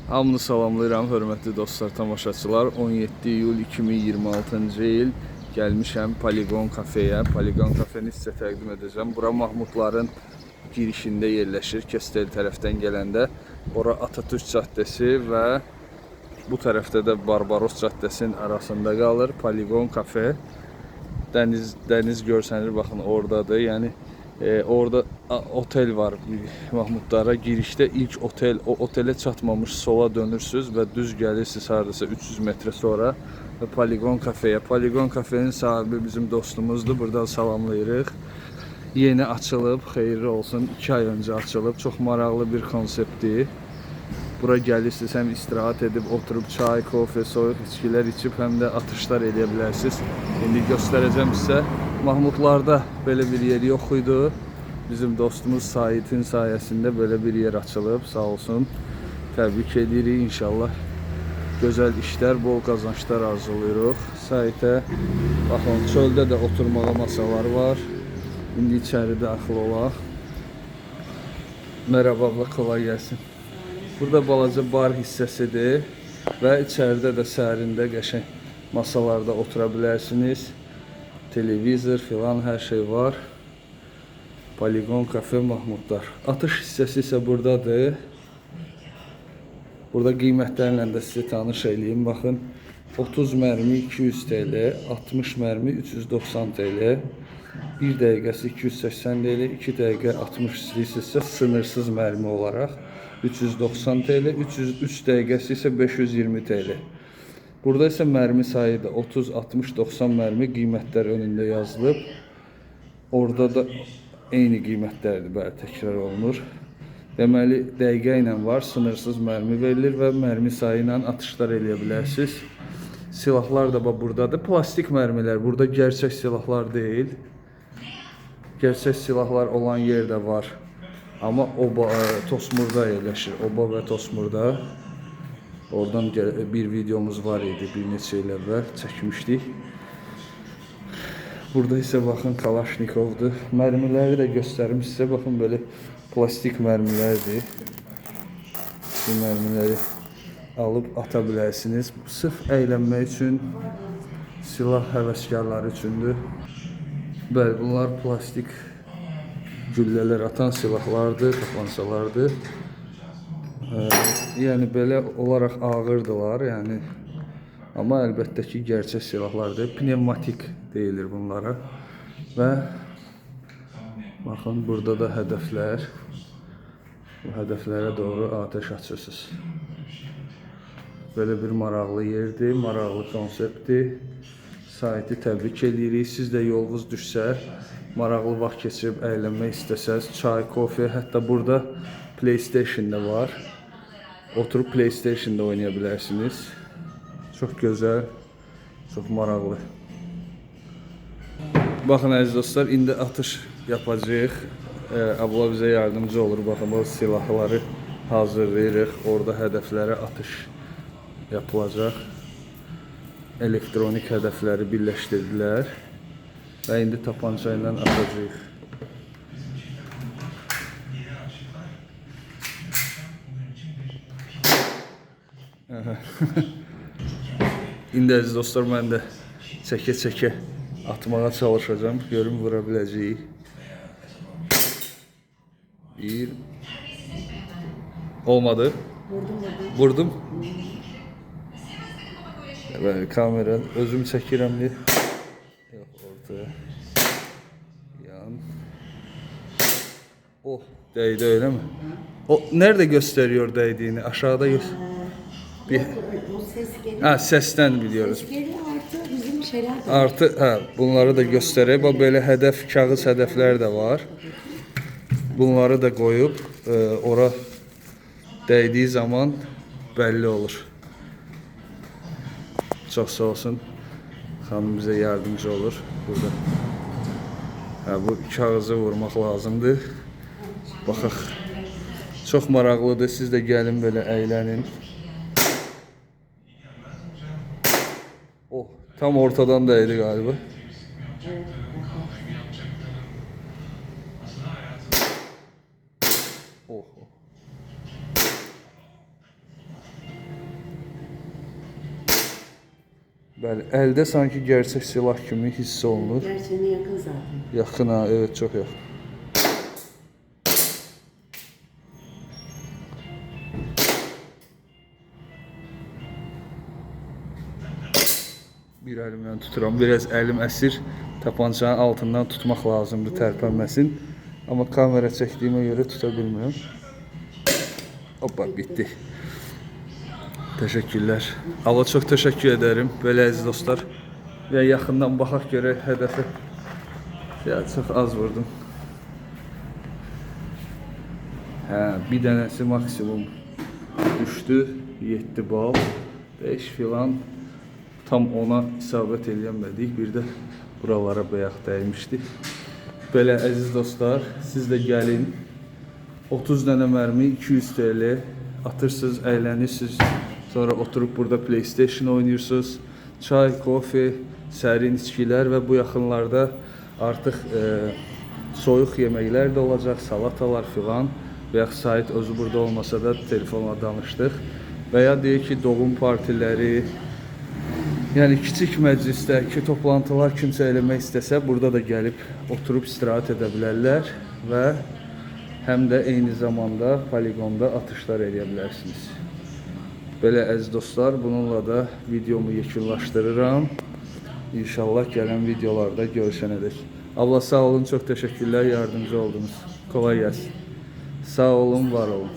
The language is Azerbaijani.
Hamını salamlayıram, hörmətli dostlar, tamaşaçılar. 17 iyul 2026-cı il gəlmişəm Poligon kafeyə. Poligon kafeni sizə təqdim edəcəm. Bura Mahmudların girişində yerləşir. Kestel tərəfdən gələndə. Ora Atatürk caddəsi və bu tərəfdə də Barbaros caddəsinin arasında qalır. Poligon kafe. Dəniz görsənir, baxın oradadır. Yəni orada otel var Mahmudlara girişdə ilk otel. O otelə çatmamış sola dönürsüz və düz gəlirsiniz hardasa 300 metre sonra və Poligon kafeyə. Poligon kafenin sahibi bizim dostumuzdur. Buradan salamlayırıq. Yeni açılıb, xeyirli olsun. 2 ay öncə açılıb. Çox maraqlı bir konseptdir. Bura gəlirsiniz, həm istirahat edib, oturub çay, kofe, soyuq içkilər içib, həm də atışlar edə bilərsiniz. İndi göstərəcəm sizə. Mahmudlarda belə bir yer yox idi. Bizim dostumuz Said'in sayəsində belə bir yer açılıb. Sağ olsun. Təbrik edirik. İnşallah gözəl işlər, bol qazançlar arzulayırıq. Said'ə baxın, çöldə də oturmağa masalar var. İndi içəri daxil olaq. Merhaba abla, kolay gəlsin. Burada balaca bar hissəsidir və içəridə də sərində qəşəng masalarda otura bilərsiniz. Televizor filan hər şey var. Poligon kafe Mahmudlar. Atış hissəsi isə buradadır. Burada qiymətlərlə də sizi tanış eləyim. Baxın, 30 mərmi 200 TL, 60 mərmi 390 TL, 1 dəqiqəsi 280 TL, 2 dəqiqə 60 istəyirsinizsə sınırsız mərmi olaraq 390 TL, 303 dəqiqəsi isə 520 TL. Burada isə mərmi sayı da 30, 60, 90 mərmi qiymətlər önündə yazılıb. Orada da eyni qiymətlərdir, bəli, təkrar olunur. Deməli, dəqiqə ilə var, sınırsız mərmi verilir və mərmi sayı ilə atışlar eləyə bilərsiniz. Silahlar da buradadır. Plastik mərmilər, burada gerçək silahlar deyil. Gerçək silahlar olan yer də var. Amma Oba Tosmurda yerləşir. Oba və Tosmurda. Oradan bir videomuz var idi, bir neçə il əvvəl çəkmişdik. Burada isə baxın Kalaşnikovdur. Mərmiləri də göstərim sizə. Baxın, belə plastik mərmilərdir. Bu mərmiləri alıb ata bilərsiniz. Sırf əylənmək üçün, silah həvəskarları üçündür. Bəli, bunlar plastik güllələr atan silahlardır, tapancalardır. Yəni belə olaraq ağırdılar, yəni. Amma əlbəttə ki, gerçək silahlardır. Pnevmatik deyilir bunlara. Və baxın, burada da hədəflər. Bu hədəflərə doğru atəş açırsınız. Belə bir maraqlı yerdir, maraqlı konseptdir. Saiti təbrik edirik. Siz də yolunuz düşsə, maraqlı vaxt keçirib əylənmək istəsəz, çay, kofe, hətta burada PlayStation da var. Oturub PlayStation da oynaya bilərsiniz. Çox gözəl, çox maraqlı. Baxın əziz dostlar, indi atış yapacağıq. Abla bizə yardımcı olur. Baxın, o silahları hazırlayırıq. Orada hədəflərə atış yapılacaq. Elektronik hədəfləri birləşdirdilər. Və indi tapanca ilə atacağıq. İndi əziz dostlar, mən də çəkə-çəkə atmağa çalışacağım. Görüm, vura biləcəyik. Bir. Olmadı. Vurdum. Bəli, kamera özüm çəkirəm. Yox, ortaya. Yan. Oh, dəydi, öyle mi? O nerede gösteriyor değdiğini? Aşağıda gösteriyor. Səsdən biliyoruz. Ses geliyor, artı bizim şeyler de Artı, bunları da göstərək. Bax, belə hədəf, kağız hədəflər də var. Bunları da qoyub, ora dəydiyi zaman bəlli olur. Çox sağ olsun. Xanım bizə yardımcı olur burada. Bu kağızı vurmaq lazımdır. Baxaq. Çox maraqlıdır. Siz də gəlin, belə əylənin. Oh, tam ortadan dəydi galiba. Oh. Bəli, əldə sanki gerçək silah kimi hiss olunur. Gerçeğine yakın zaten. Yaxın ha, evet, çox yaxın. Bir əlimlə tuturam, biraz əlim əsir. Tapançanın altından tutmaq lazımdır, tərpənməsin. Amma kamera çəkdiyimə görə tuta bilmirəm. Hoppa, bitdi. Təşəkkürlər. Allah, çox təşəkkür edərəm. Belə əziz dostlar. Və yaxından baxaq görək hədəfi. Ya, çox az vurdum. Hə, bir dənəsi maksimum düşdü. 7 bal, 5 filan. Tam ona isabət eləyəmədik. Bir də buralara bayaq dəymişdi. Belə əziz dostlar, siz də gəlin. 30 dənə mərmi, 200 TL atırsınız, əylənirsiniz. Sonra oturup burada PlayStation oynayırsınız. Çay, kofe, sərin içkilər və bu yaxınlarda artıq soyuq yeməklər də olacaq, salatalar filan. Və yaxud Sait özü burada olmasa da telefonla danışdıq. Və ya deyək ki, doğum partiləri, yəni kiçik məclisdəki toplantılar kimsə eləmək istəsə, burada da gəlib oturub istirahət edə bilərlər və həm də eyni zamanda poligonda atışlar edə bilərsiniz. Belə əziz dostlar, bununla da videomu yekunlaşdırıram. İnşallah gələn videolarda görüşənədək. Allah sağ olun, çox təşəkkürlər, yardımcı oldunuz. Kolay gəlsin. Sağ olun, var olun.